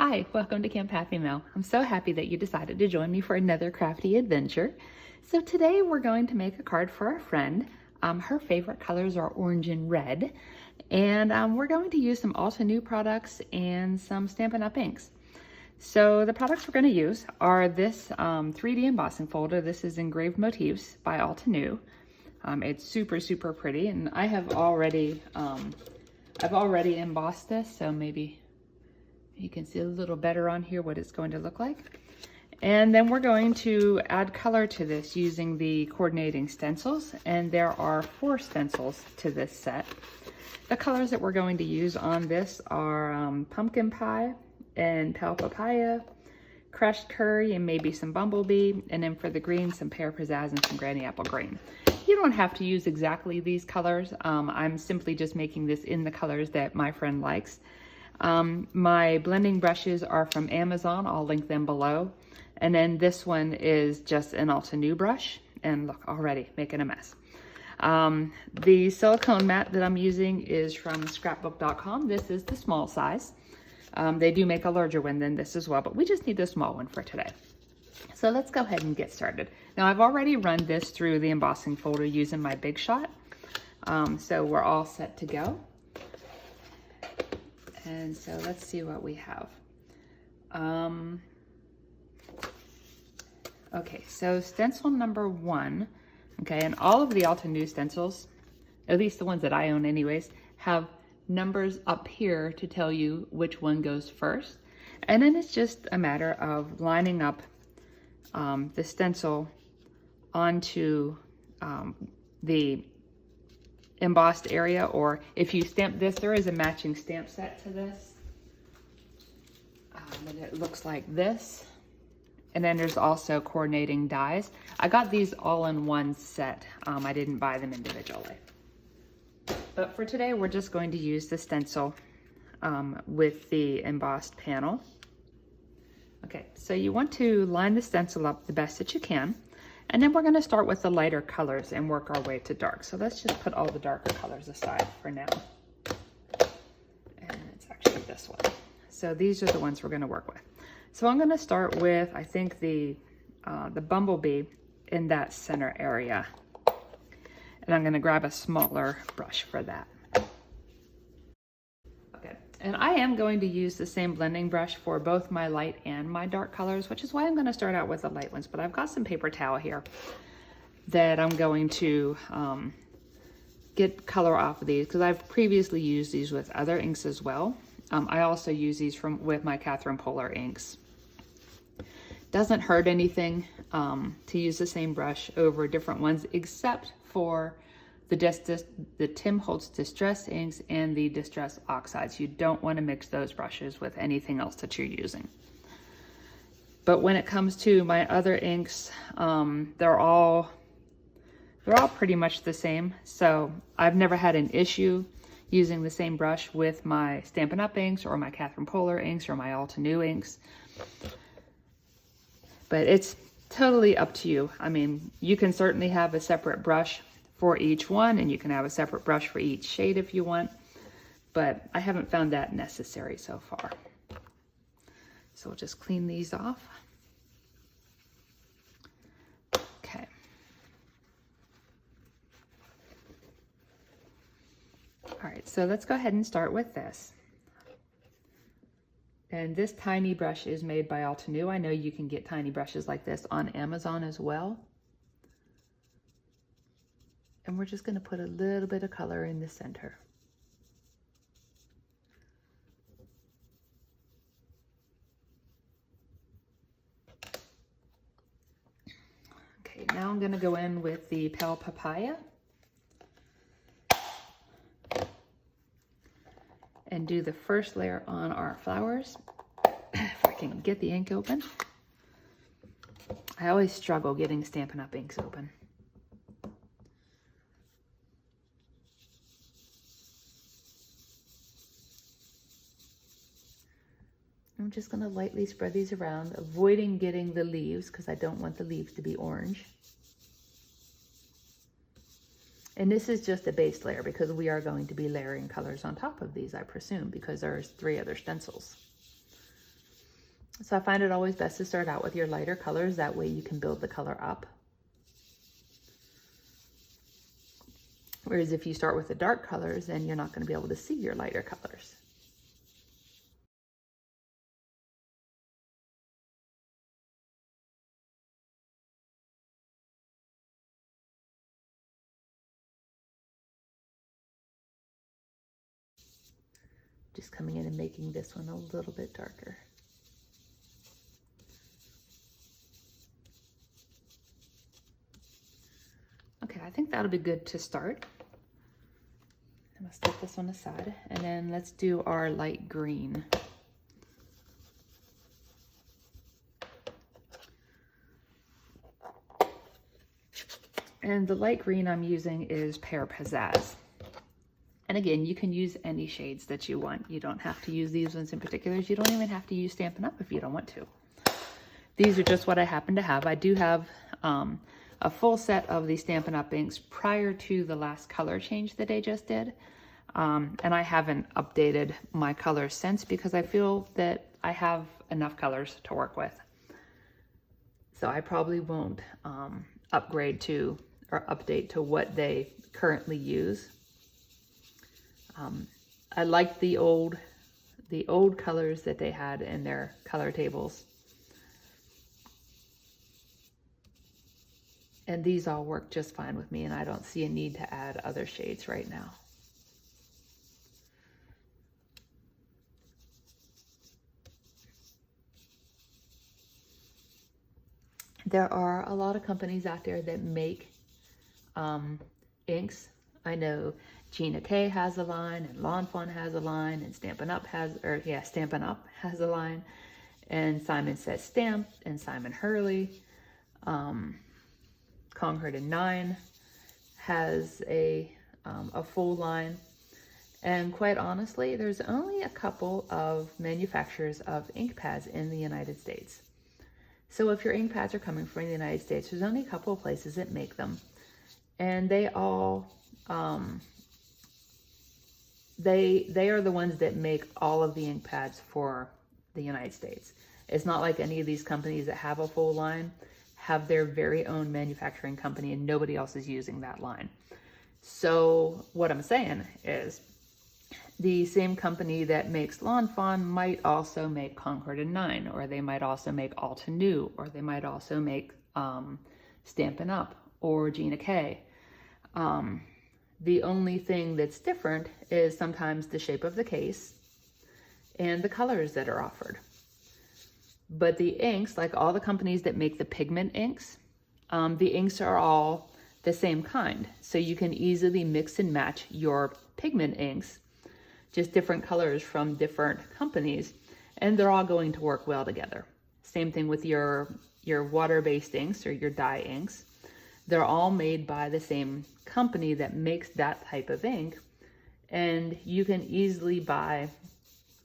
Hi, welcome to Camp Happy Mail. I'm so happy that you decided to join me for another crafty adventure. So today we're going to make a card for our friend. Her favorite colors are orange and red. And we're going to use some Altenew products and some Stampin Up Inks. So the products we're going to use are this 3D embossing folder. This is Engraved Motifs by Altenew. It's super, super pretty, and I've already embossed this, so maybe you can see a little better on here what it's going to look like. And then we're going to add color to this using the coordinating stencils, and there are 4 stencils to this set. The colors that we're going to use on this are pumpkin pie and pale papaya, crushed curry, and maybe some bumblebee, and then for the green, some pear pizzazz and some granny apple green. You don't have to use exactly these colors. I'm simply just making this in the colors that my friend likes. My blending brushes are from Amazon. I'll link them below. And then this one is just an Altenew brush. And look, already making a mess. The silicone mat that I'm using is from scrapbook.com. This is the small size. They do make a larger one than this as well, but we just need the small one for today. So let's go ahead and get started. Now I've already run this through the embossing folder using my Big Shot. So we're all set to go. And so let's see what we have. Okay, so stencil number 1, okay, and all of the Altenew stencils, at least the ones that I own anyways, have numbers up here to tell you which one goes first. And then it's just a matter of lining up the stencil onto the embossed area, or if you stamp this, there is a matching stamp set to this. And it looks like this. And then there's also coordinating dies. I got these all in one set. I didn't buy them individually. But for today, we're just going to use the stencil with the embossed panel. Okay, so you want to line the stencil up the best that you can. And then we're going to start with the lighter colors and work our way to dark. So let's just put all the darker colors aside for now. And it's actually this one. So these are the ones we're going to work with. So I'm going to start with, I think, the bumblebee in that center area. And I'm going to grab a smaller brush for that. Okay, and I am going to use the same blending brush for both my light and my dark colors, which is why I'm going to start out with the light ones. But I've got some paper towel here that I'm going to get color off of these, because I've previously used these with other inks as well. I also use these with my Catherine Polar inks. Doesn't hurt anything to use the same brush over different ones, except for the Tim Holtz Distress inks and the Distress Oxides. You don't want to mix those brushes with anything else that you're using. But when it comes to my other inks, they're all pretty much the same. So I've never had an issue using the same brush with my Stampin' Up inks or my Catherine Polar inks or my Altenew inks. But it's totally up to you. I mean, you can certainly have a separate brush for each one, and you can have a separate brush for each shade if you want, but I haven't found that necessary so far. So we'll just clean these off. Okay. All right, so let's go ahead and start with this. And this tiny brush is made by Altenew. I know you can get tiny brushes like this on Amazon as well. And we're just going to put a little bit of color in the center. Okay, now I'm going to go in with the pale papaya and do the first layer on our flowers. If I can get the ink open. I always struggle getting Stampin' Up inks open. I'm just going to lightly spread these around, avoiding getting the leaves because I don't want the leaves to be orange. And this is just a base layer because we are going to be layering colors on top of these, I presume, because there's 3 other stencils. So I find it always best to start out with your lighter colors. That way you can build the color up. Whereas if you start with the dark colors, then you're not going to be able to see your lighter colors. Just coming in and making this one a little bit darker. Okay, I think that'll be good to start. I'm gonna set this one aside, and then let's do our light green. And the light green I'm using is Pear Pizzazz. And again, you can use any shades that you want. You don't have to use these ones in particular. You don't even have to use Stampin' Up! If you don't want to. These are just what I happen to have. I do have a full set of the Stampin' Up! Inks prior to the last color change that I just did. And I haven't updated my colors since because I feel that I have enough colors to work with. So I probably won't upgrade to or update to what they currently use. I like the old colors that they had in their color tables. And these all work just fine with me, and I don't see a need to add other shades right now. There are a lot of companies out there that make inks. I know Gina K has a line, and Lawn Fawn has a line, and Stampin' Up has a line, and Simon Says Stamp, and Simon Hurley. Concord and 9 has a full line. And quite honestly, there's only a couple of manufacturers of ink pads in the United States. So if your ink pads are coming from the United States, there's only a couple of places that make them. And they all, they are the ones that make all of the ink pads for the United States. It's not like any of these companies that have a full line have their very own manufacturing company and nobody else is using that line. So what I'm saying is the same company that makes Lawn Fawn might also make Concord and 9, or they might also make Altenew, or they might also make Stampin' Up or Gina K. The only thing that's different is sometimes the shape of the case and the colors that are offered. But the inks, like all the companies that make the pigment inks, the inks are all the same kind. So you can easily mix and match your pigment inks, just different colors from different companies, and they're all going to work well together. Same thing with your water-based inks or your dye inks. They're all made by the same company that makes that type of ink, and you can easily buy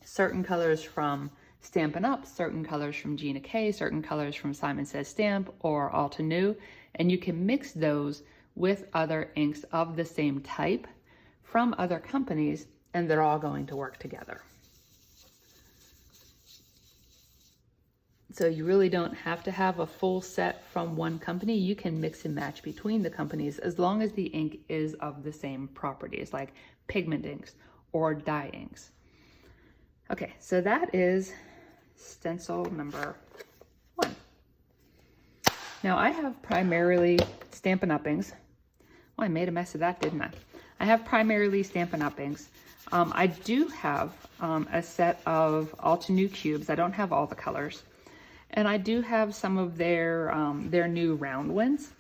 certain colors from Stampin' Up, certain colors from Gina K, certain colors from Simon Says Stamp or Altenew, and you can mix those with other inks of the same type from other companies, and they're all going to work together. So you really don't have to have a full set from one company. You can mix and match between the companies as long as the ink is of the same properties, like pigment inks or dye inks. Okay, so that is stencil number 1. Now I have primarily Stampin' Up inks. Well, I made a mess of that, didn't I? I have primarily Stampin' Up inks. I do have a set of Altenew cubes. I don't have all the colors. And I do have some of their new round ones.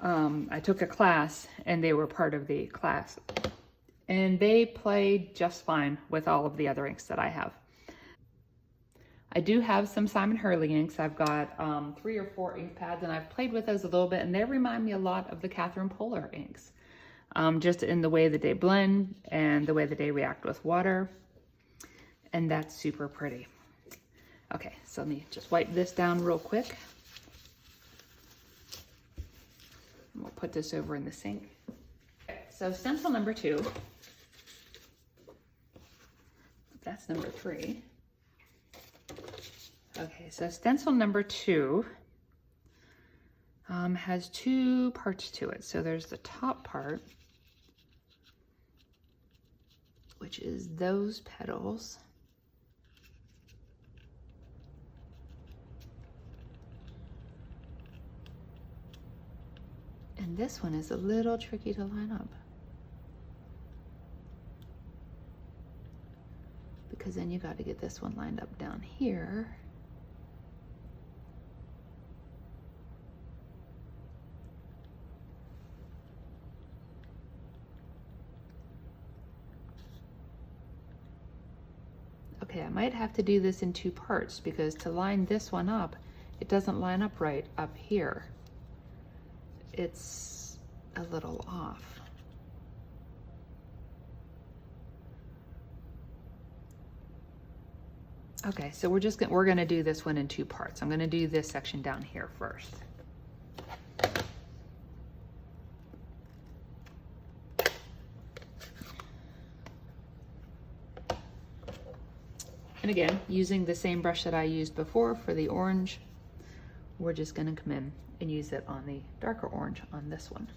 I took a class and they were part of the class. And they play just fine with all of the other inks that I have. I do have some Simon Hurley inks. I've got 3 or 4 ink pads, and I've played with those a little bit, and they remind me a lot of the Catherine Polar inks. Just in the way that they blend and the way that they react with water. And that's super pretty. Okay, so let me just wipe this down real quick. And we'll put this over in the sink. Okay, so stencil number 2. That's number 3. Okay, so stencil number 2 has 2 parts to it. So there's the top part, which is those petals. And this one is a little tricky to line up, because then you got to get this one lined up down here. Okay, I might have to do this in 2 parts, because to line this one up, it doesn't line up right up here. It's a little off. Okay, so we're gonna do this one in 2 parts. I'm gonna do this section down here first. And again, using the same brush that I used before for the orange, we're just gonna come in and use it on the darker orange on this one.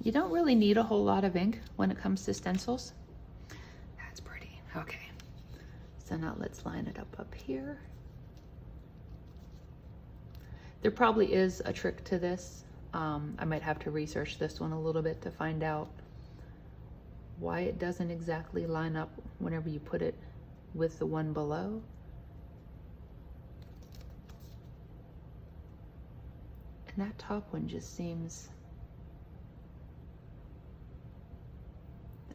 You don't really need a whole lot of ink when it comes to stencils. That's pretty, okay. So now let's line it up here. There probably is a trick to this. I might have to research this one a little bit to find out why it doesn't exactly line up whenever you put it with the one below. And that top one just seems...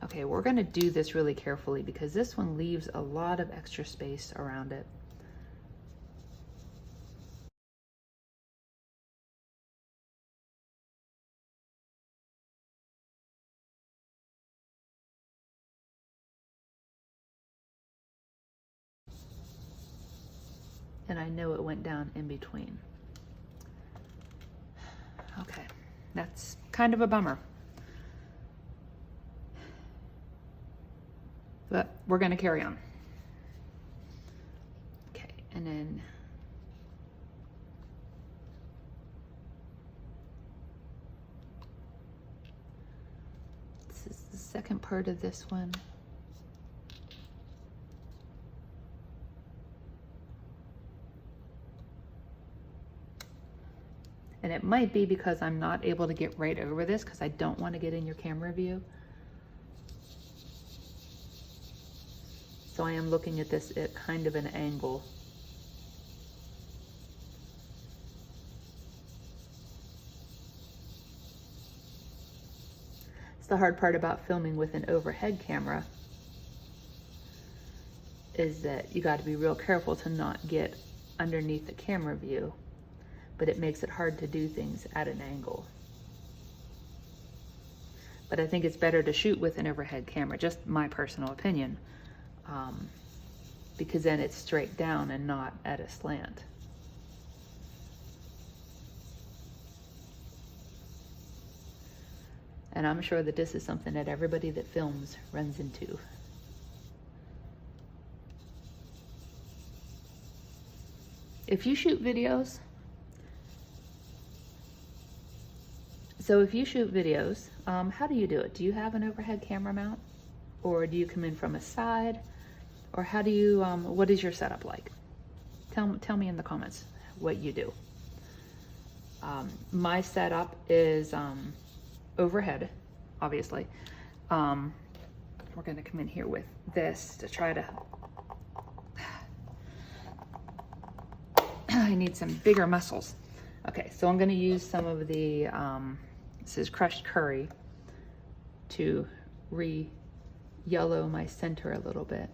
Okay, we're gonna do this really carefully because this one leaves a lot of extra space around it. And I know it went down in between. Okay, that's kind of a bummer. But we're gonna carry on. Okay, and then this is the second part of this one. And it might be because I'm not able to get right over this because I don't want to get in your camera view. So I am looking at this at kind of an angle. It's the hard part about filming with an overhead camera, is that you got to be real careful to not get underneath the camera view, but it makes it hard to do things at an angle. But I think it's better to shoot with an overhead camera, just my personal opinion. Because then it's straight down and not at a slant. And I'm sure that this is something that everybody that films runs into. If you shoot videos, how do you do it? Do you have an overhead camera mount? Or do you come in from a side? Or how do you, what is your setup like? Tell me in the comments what you do. My setup is overhead, obviously. We're gonna come in here with this to try to, I need some bigger muscles. Okay, so I'm gonna use some of the, this is crushed curry, to re-yellow my center a little bit.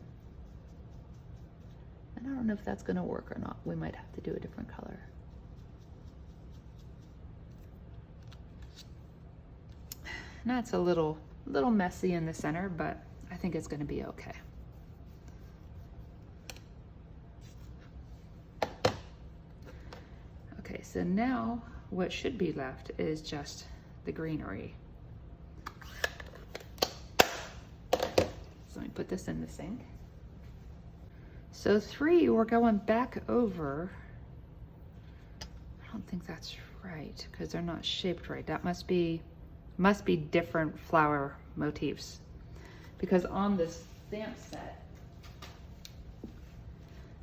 And I don't know if that's gonna work or not. We might have to do a different color. Now it's a little messy in the center, but I think it's gonna be okay. Okay, so now what should be left is just the greenery. So let me put this in the sink. So 3, we're going back over. I don't think that's right because they're not shaped right. That must be different flower motifs, because on this stamp set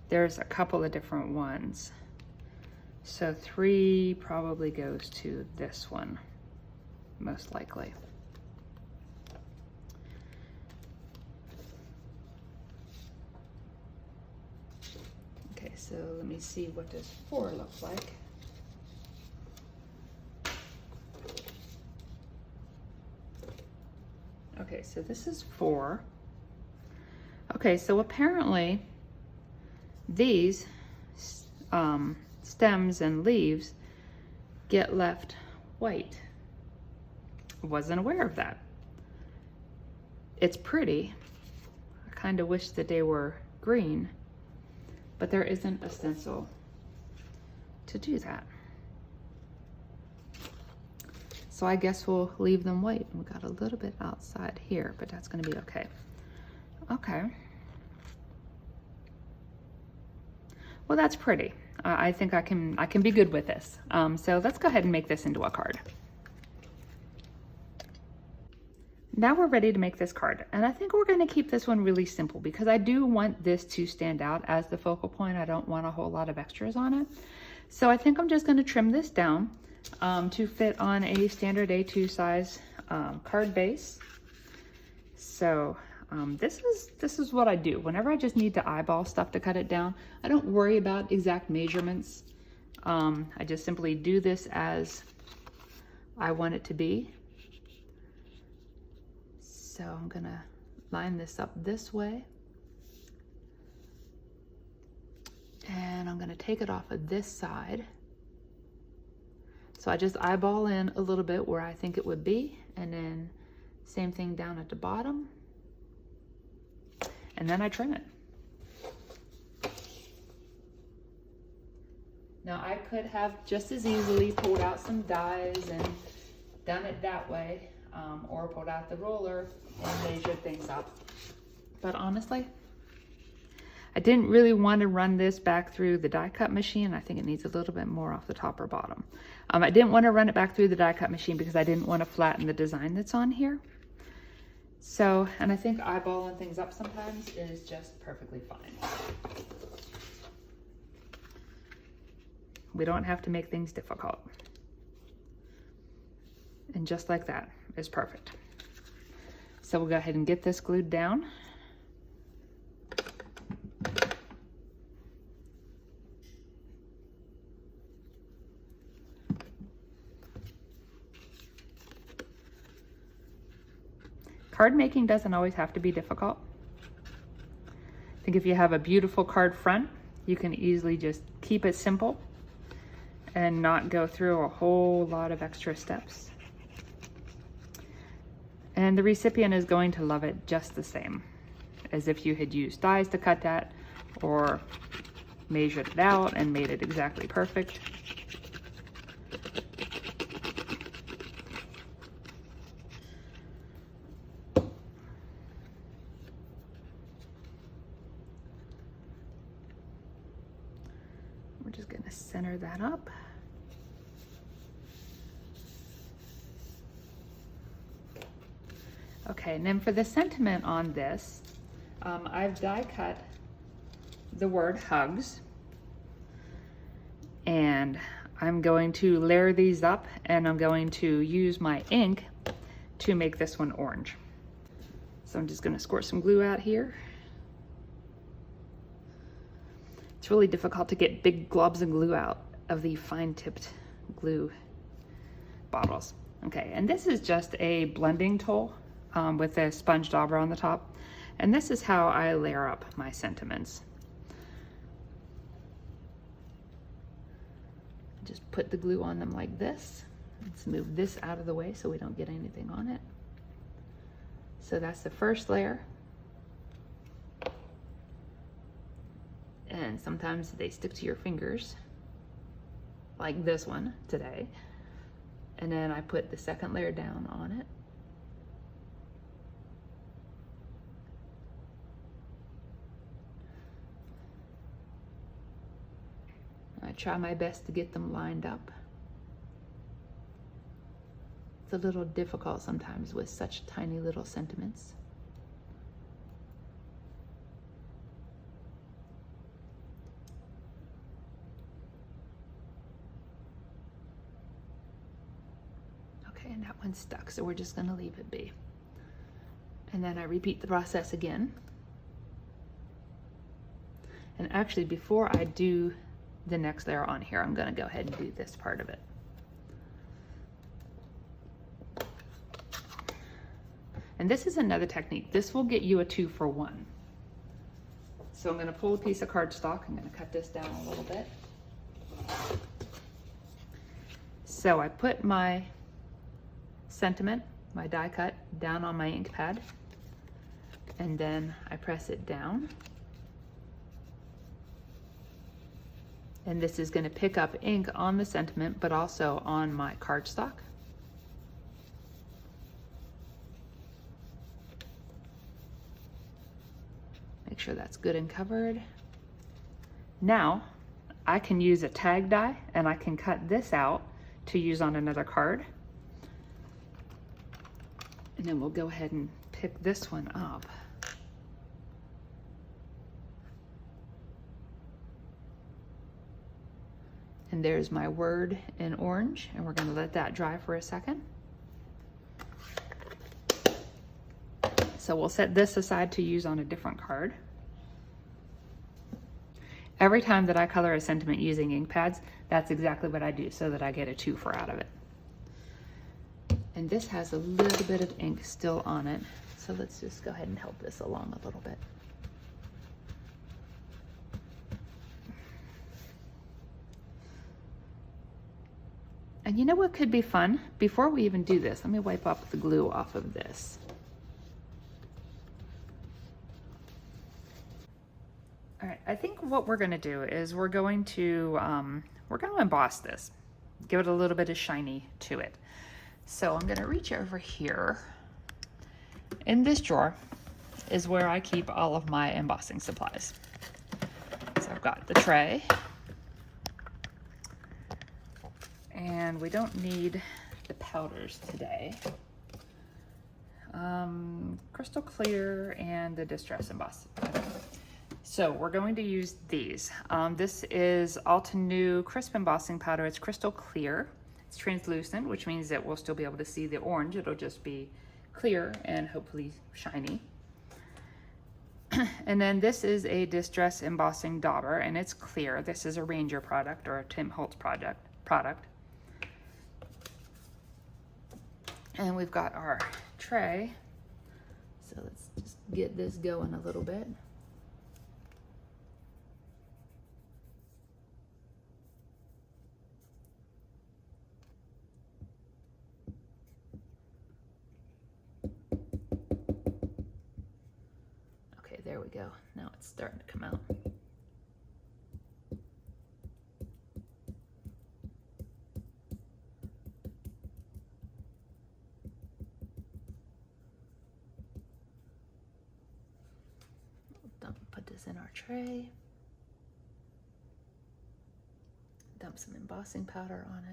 there's a couple of different ones. So 3 probably goes to this one, most likely. Okay, so let me see, what does 4 look like? Okay, so this is 4. Okay, so apparently these stems and leaves get left white. Wasn't aware of that. It's pretty. I kind of wish that they were green, but there isn't a stencil to do that. So I guess we'll leave them white. We got a little bit outside here, but that's gonna be okay. Okay. Well, that's pretty. I think I can be good with this. So let's go ahead and make this into a card. Now we're ready to make this card, and I think we're going to keep this one really simple because I do want this to stand out as the focal point. I don't want a whole lot of extras on it. So I think I'm just going to trim this down to fit on a standard A2 size card base. So this is what I do whenever I just need to eyeball stuff to cut it down. I don't worry about exact measurements. I just simply do this as I want it to be. So I'm gonna line this up this way, and I'm gonna take it off of this side. So I just eyeball in a little bit where I think it would be, and then same thing down at the bottom, and then I trim it. Now I could have just as easily pulled out some dies and done it that way, or pulled out the roller and measured things up. But honestly, I didn't really want to run this back through the die cut machine. I think it needs a little bit more off the top or bottom. I didn't want to run it back through the die cut machine because I didn't want to flatten the design that's on here. So, and I think eyeballing things up sometimes is just perfectly fine. We don't have to make things difficult. And just like that is perfect. So we'll go ahead and get this glued down. Card making doesn't always have to be difficult. I think if you have a beautiful card front, you can easily just keep it simple and not go through a whole lot of extra steps. And the recipient is going to love it just the same as if you had used dies to cut that or measured it out and made it exactly perfect. We're just going to center that up. Okay, and then for the sentiment on this, I've die cut the word hugs, and I'm going to layer these up, and I'm going to use my ink to make this one orange. So I'm just going to squirt some glue out here. It's really difficult to get big globs of glue out of the fine tipped glue bottles. Okay, and this is just a blending tool with a sponge dauber on the top. And this is how I layer up my sentiments. Just put the glue on them like this. Let's move this out of the way so we don't get anything on it. So that's the first layer. And sometimes they stick to your fingers like this one today. And then I put the second layer down on it. I try my best to get them lined up. It's a little difficult sometimes with such tiny little sentiments. Okay, and that one's stuck, so we're just gonna leave it be. And then I repeat the process again. And actually, before I do the next layer on here, I'm gonna go ahead and do this part of it. And this is another technique. This will get you a 2 for 1. So I'm gonna pull a piece of cardstock. I'm gonna cut this down a little bit. So I put my sentiment, my die cut, down on my ink pad, and then I press it down. And this is going to pick up ink on the sentiment, but also on my cardstock. Make sure that's good and covered. Now, I can use a tag die, and I can cut this out to use on another card. And then we'll go ahead and pick this one up. And there's my word in orange, and we're going to let that dry for a second. So we'll set this aside to use on a different card. Every time that I color a sentiment using ink pads, that's exactly what I do so that I get a 2 for out of it. And this has a little bit of ink still on it, so let's just go ahead and help this along a little bit. And you know what could be fun? Before we even do this, let me wipe off the glue off of this. All right, I think what we're gonna do is we're going to emboss this, give it a little bit of shiny to it. So I'm gonna reach over here. In this drawer is where I keep all of my embossing supplies. So I've got the tray, and we don't need the powders today. Crystal clear and the distress emboss. So we're going to use these. This is Altenew crisp embossing powder. It's crystal clear. It's translucent, which means that we'll still be able to see the orange. It'll just be clear and hopefully shiny. And then this is a distress embossing dauber, and it's clear. This is a Ranger product or a Tim Holtz product. And we've got our tray. So let's just get this going a little bit. Okay, there we go. Now it's starting to come out. Put this in our tray. Dump some embossing powder on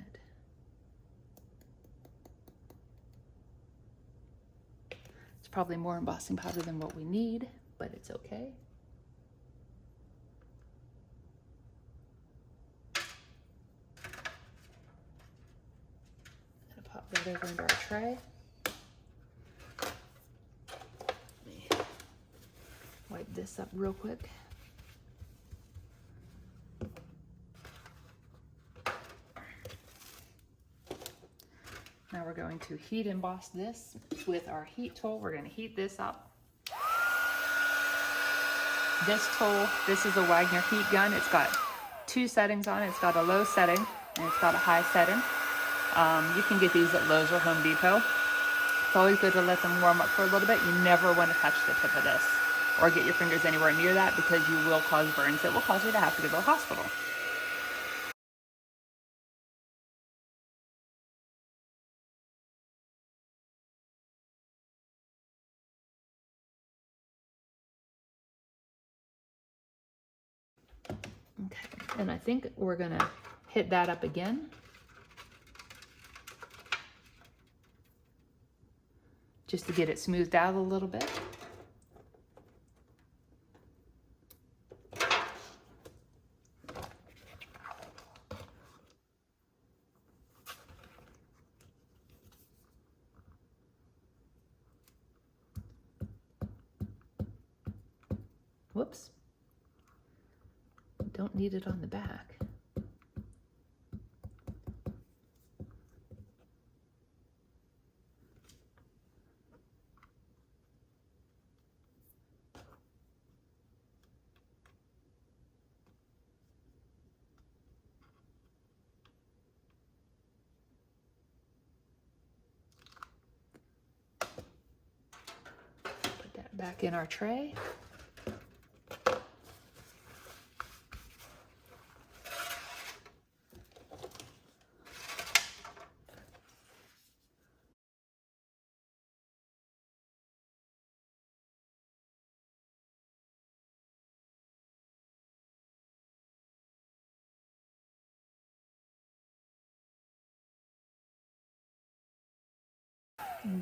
it. It's probably more embossing powder than what we need, but it's okay. Gonna pop that over into our tray. Wipe this up real quick. Now we're going to heat emboss this with our heat tool. We're going to heat this up. This tool, this is a Wagner heat gun. It's got 2 settings on it. It's got a low setting and it's got a high setting. You can get these at Lowe's or Home Depot. It's always good to let them warm up for a little bit. You never want to touch the tip of this or get your fingers anywhere near that because you will cause burns that will cause you to have to go to the hospital. Okay, and I think we're gonna hit that up again. Just to get it smoothed out a little bit. Whoops. Don't need it on the back. Put that back in our tray.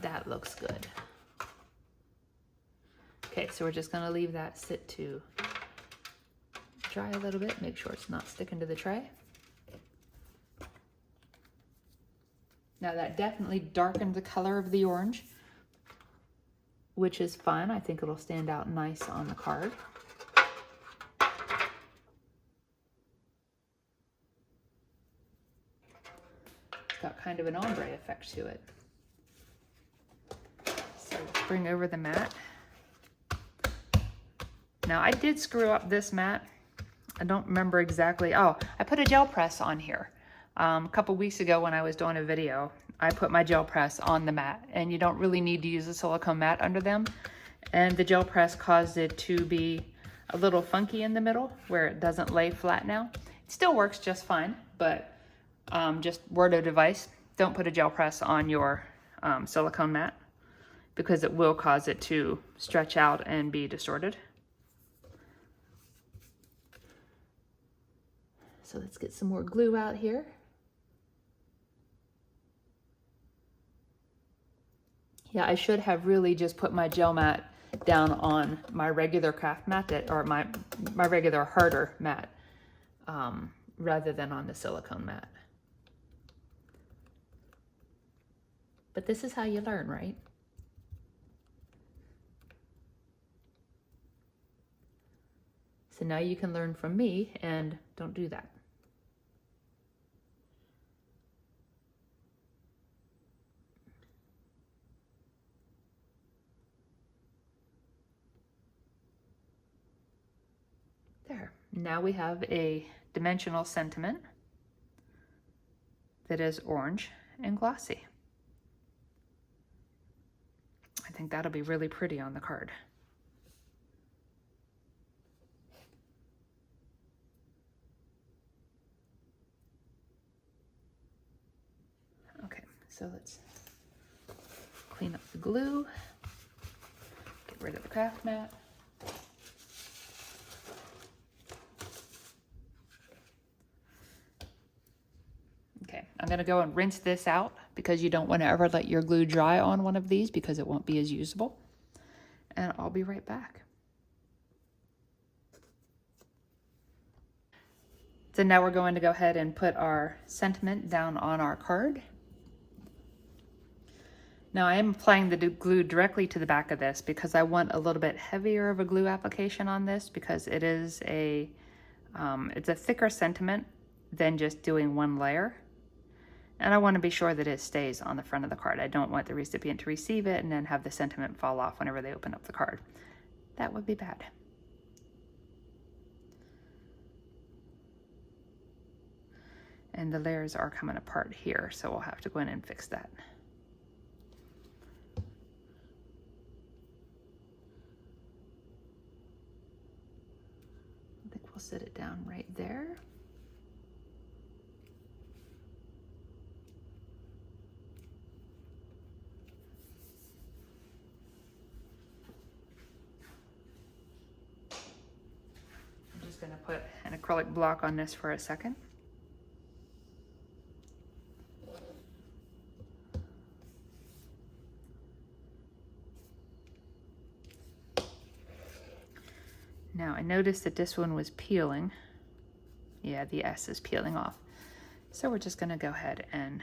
That looks good. Okay, so we're just gonna leave that sit to dry a little bit, make sure it's not sticking to the tray. Now that definitely darkened the color of the orange, which is fun. I think it'll stand out nice on the card. It's got kind of an ombre effect to it. So let's bring over the mat. Now I did screw up this mat. I don't remember exactly. Oh, I put a gel press on here. A couple weeks ago when I was doing a video, I put my gel press on the mat, and you don't really need to use a silicone mat under them. And the gel press caused it to be a little funky in the middle where it doesn't lay flat now. It still works just fine, but just word of advice, don't put a gel press on your silicone mat because it will cause it to stretch out and be distorted. So let's get some more glue out here. Yeah, I should have really just put my gel mat down on my regular craft mat, or my regular harder mat, rather than on the silicone mat. But this is how you learn, right? So now you can learn from me and don't do that. There. Now we have a dimensional sentiment that is orange and glossy. I think that'll be really pretty on the card. Okay, so let's clean up the glue, get rid of the craft mat. Okay, I'm gonna go and rinse this out because you don't want to ever let your glue dry on one of these because it won't be as usable. And I'll be right back. So now we're going to go ahead and put our sentiment down on our card. Now I am applying the glue directly to the back of this because I want a little bit heavier of a glue application on this because it is it's a thicker sentiment than just doing one layer. And I want to be sure that it stays on the front of the card. I don't want the recipient to receive it and then have the sentiment fall off whenever they open up the card. That would be bad. And the layers are coming apart here, so we'll have to go in and fix that. I think we'll set it down right there. going to put an acrylic block on this for a second. Now I noticed that this one was peeling. Yeah, the S is peeling off. So we're just going to go ahead and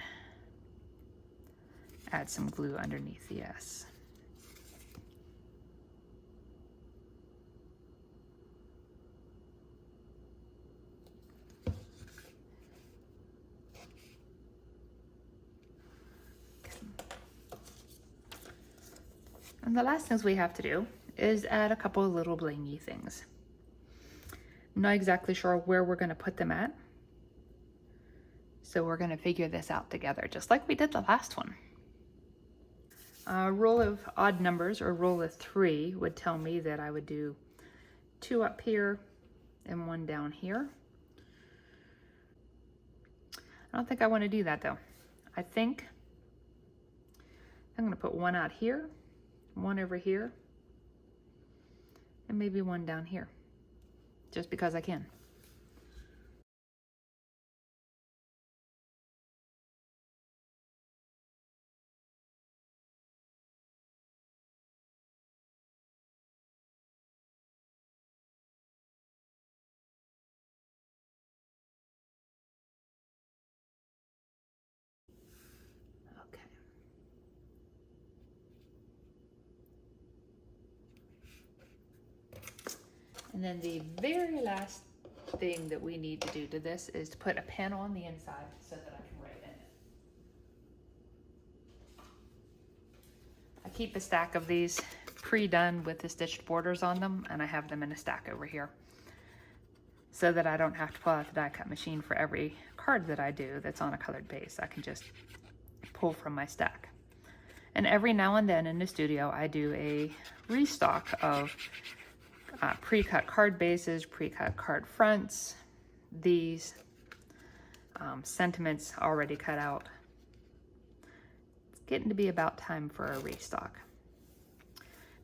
add some glue underneath the S. And the last things we have to do is add a couple of little blingy things. I'm not exactly sure where we're going to put them at, so we're going to figure this out together, just like we did the last one. A rule of odd numbers, or rule of 3, would tell me that I would do 2 up here and 1 down here. I don't think I want to do that though. I think I'm going to put 1 out here, 1 over here, and maybe 1 down here, just because I can. Okay. And then the very last thing that we need to do to this is to put a panel on the inside so that I can write in it. I keep a stack of these pre-done with the stitched borders on them, and I have them in a stack over here so that I don't have to pull out the die cut machine for every card that I do that's on a colored base. I can just pull from my stack. And every now and then in the studio I do a restock of pre-cut card bases, pre-cut card fronts, these sentiments already cut out. It's getting to be about time for a restock.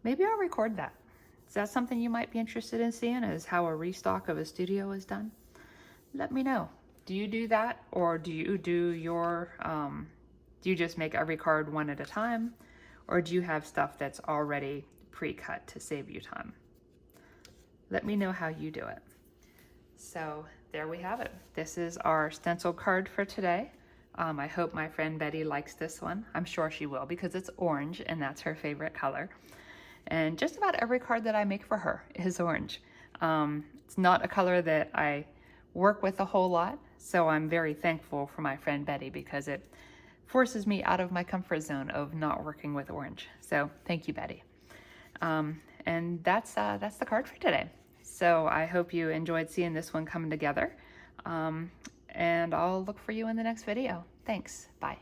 Maybe I'll record that. Is that something you might be interested in seeing, is how a restock of a studio is done? Let me know. Do you do that, or do you do your, do you just make every card one at a time, or do you have stuff that's already pre-cut to save you time? Let me know how you do it. So there we have it. This is our stencil card for today. I hope my friend Betty likes this one. I'm sure she will, because it's orange and that's her favorite color. And just about every card that I make for her is orange. It's not a color that I work with a whole lot, so I'm very thankful for my friend Betty, because it forces me out of my comfort zone of not working with orange. So thank you, Betty. And that's the card for today. So I hope you enjoyed seeing this one coming together. And I'll look for you in the next video. Thanks. Bye.